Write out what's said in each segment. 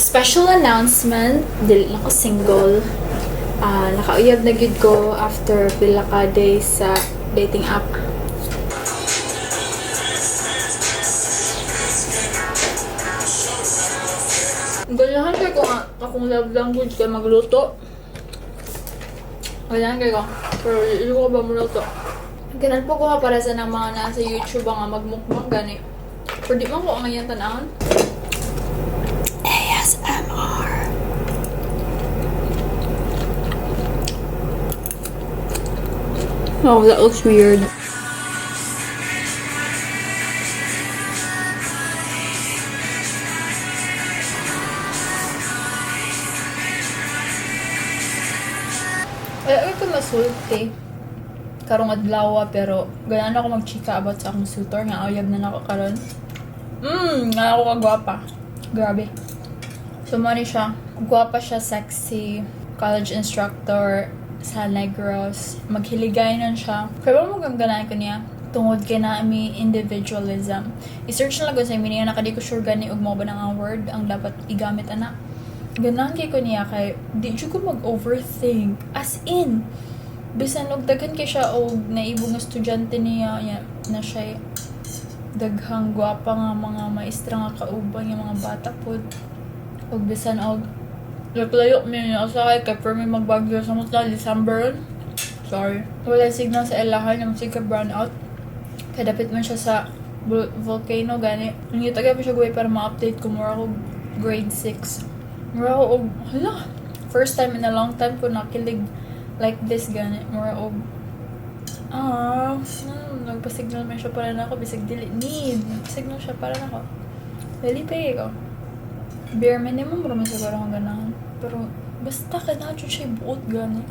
Special announcement, dili na ko single. Nakauyab na gid ko after pila ka days sa dating app. Ganahan kay ko nga akong love language kay magluto. Ganahan kay ko. Pero hindi ko ba magluto. Ganan po ko nga para sa nang mga nasa YouTube nga magmukbang gani. Pero di man ko ang ganyan tanawon. ASMR. Oh, that looks weird. Ay, ito masulti. Karong adlaw pero ganaan ako magchika about sa akong suitor nga ayab na nako karon. Nga ako kagwapa. Grabe. So money siya. Gwapa siya, sexy, college instructor sa Negros. Maghiligayon siya. Kaya ba magandanayan ko niya? Tungod kay na may individualism. I-search na lang ko sa meaning na nakadi ko sure gani ug mo ba nang word ang dapat igamit ana. Ganahan kay ko niya kay di jud ko mag-overthink. As in, bisan og daghan kay siya og naibong estudyante niya na siya daghang gwapa nga mga maestra nga kauban yung mga bata pod. Og bisan og layo niya sa kay for me magbagyo sa mutla December. Sorry. Wala signal sa ilahan yung sige brown out. Kaya dapat man siya sa volcano gani. Hindi taga pa siya gawin para ma-update ko more ako grade 6. More ako hala. First time in a long time ko nakilig like this gani. More og nagpa-signal man siya para na ako bisig dili need. Signal siya para na ako. Dali pay ko. Bare minimum raman siguro akong ganahan. Pero basta kailangan siya buot gani.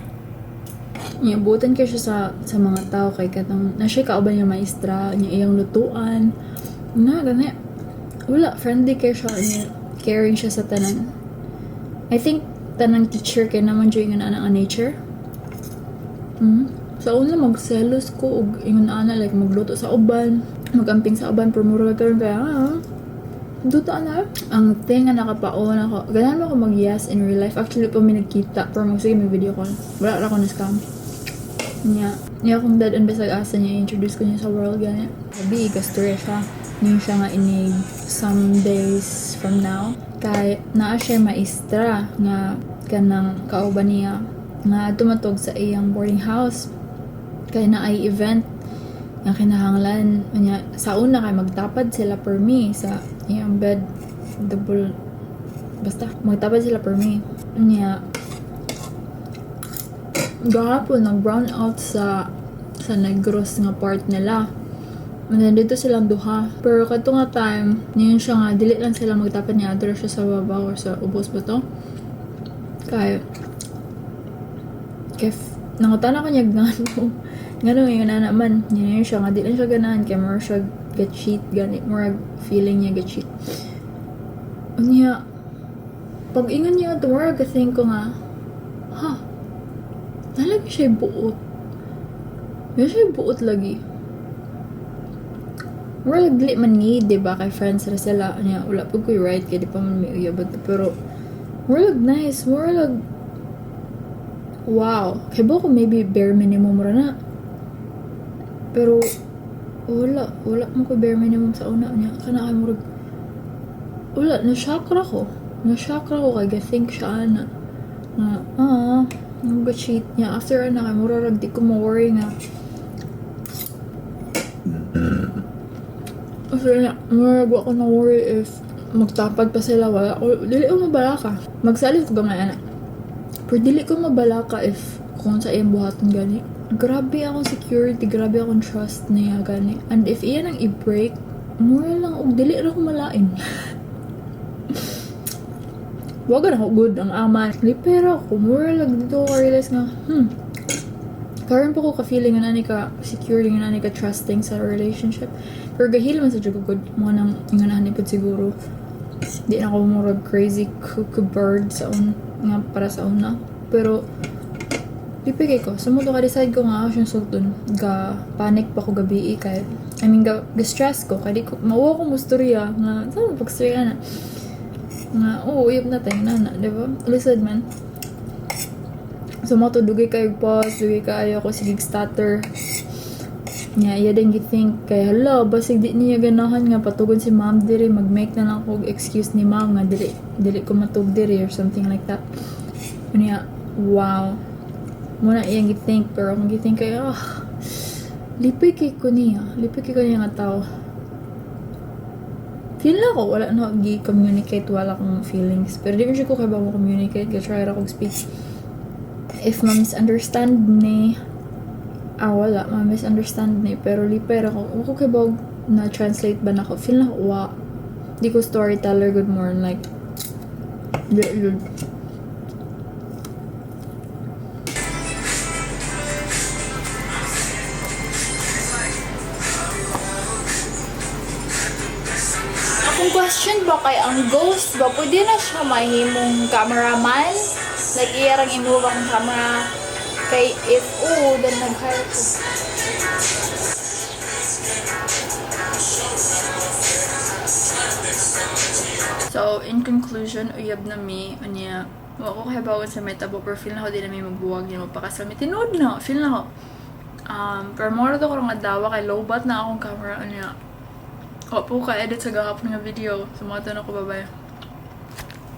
Buotan kayo siya sa mga tao kay katong na siya kauban niya maestra, niya iyang lutuan. Na gani. Wala, friendly kayo siya niya. Caring siya sa tanan. I think tanang teacher kay naman dyan yung ana nature. Sa una magselos ko og ingon ana like magluto sa uban, magamping sa uban pero mura karon kaya duta na. Ang thing nga nakapaon ako, ganahan mo ako mag-yes in real life. Actually, pa may nagkita. Pero magsige may video call. Wala ako na-scam. Niya akong dad and besag asa niya. Introduce ko niya sa world. Ganyan. Sabi, gasture siya. Ngayon siya nga inig some days from now. Kaya naa siya maestra nga kanang kauban niya nga tumatog sa iyang boarding house. Kaya na ay event nga kinahanglan niya sa una kay magtapad sila per me sa iyang bed double basta magtapad sila per me niya gahapon nag brown out sa Negros nga part nila nandito silang duha pero kadto nga time niyon siya nga dili lang sila magtapad niya adra siya sa baba or sa ubos ba to kay nangutana ko niya gano'n yun na naman. Yun siya nga. Di lang siya ganahan. Kaya more siya get cheat. Ganit. More feeling niya get cheat. Niya, pag ingon niya tomorrow, kasi ko nga, talaga siya buot. Yan siya buot lagi. More lagli man ni, diba? Kay friends na sila. Niya, wala po ko right. Kaya di pa man may uyabag. Pero, more lag nice. More lag, wow. Kaya ba ko maybe bare minimum na. Pero wala mo ko bare minimum sa una niya kana kay murag wala na-chakra ko kay think siya ana nga nag-cheat niya after ana kay murag di ko ma-worry nga after na murag ako na worry if magtapad pa sila wala dili ko mabalaka magsalit ko ba nga ana pero dili ko mabalaka if kung sa iyang buhaton gani grabe akong security, grabe akong trust niya gani. And if iyan ang i-break, mura lang og dili ra ko malain. Wag na ako good ang ama. Pero ako mura lang dito ko realize nga, karon pa ko ka-feeling nga nani ka security nga nani ka trusting sa relationship. Pero gahil man sa jud good mo nang inganahan pod siguro. Di na ako mura crazy cuckoo bird sa nga para sa una. Pero pipigay ko. Sumuto ka decide ko nga ako siyang sultan. Panic pa ko gabi kay ga stress ko. Kaya di ko, mauwa ko musturya. Nga, saan mo pagsturya na? Nga, uyab na tayo nana, di ba? Lisod man. So, mo to, dugay kayo pause, dugay kayo ko sigig stutter. Nga, iya din githink kay hala, basig di niya ganahan nga patugon si ma'am diri, mag-make na lang ko excuse ni ma'am nga dili ko matug diri or something like that. Unya, wow. Muna iyang githink, pero akong githink kay, lipay kay ko niya nga tao. Feel na ko, wala na gi-communicate, wala akong feelings. Pero di man siya ko kaya ba mo communicate, try ra kong speak. If ma-misunderstand ni, wala, ma-misunderstand ni, pero lipay ra ko, ako kaya ba na-translate ba na ko, feel na ko, di ko storyteller, good morning, like, yun. Akong question ba kay ang ghost ba, pwede na siya mahimong cameraman? Like, iyarang imove ang camera. Kay, if then nag-hire ko. So, in conclusion, uyab na mi, unya, wako kaya bawag sa metabo, pero feel na ko di na may magbuwag niya magpakasal. May tinood na, feel na ko. Pero more to ko nga dawa kay lowbat na akong camera, unya. O po ka-edit sa gahapon nga video. Sumata na ko, bye-bye.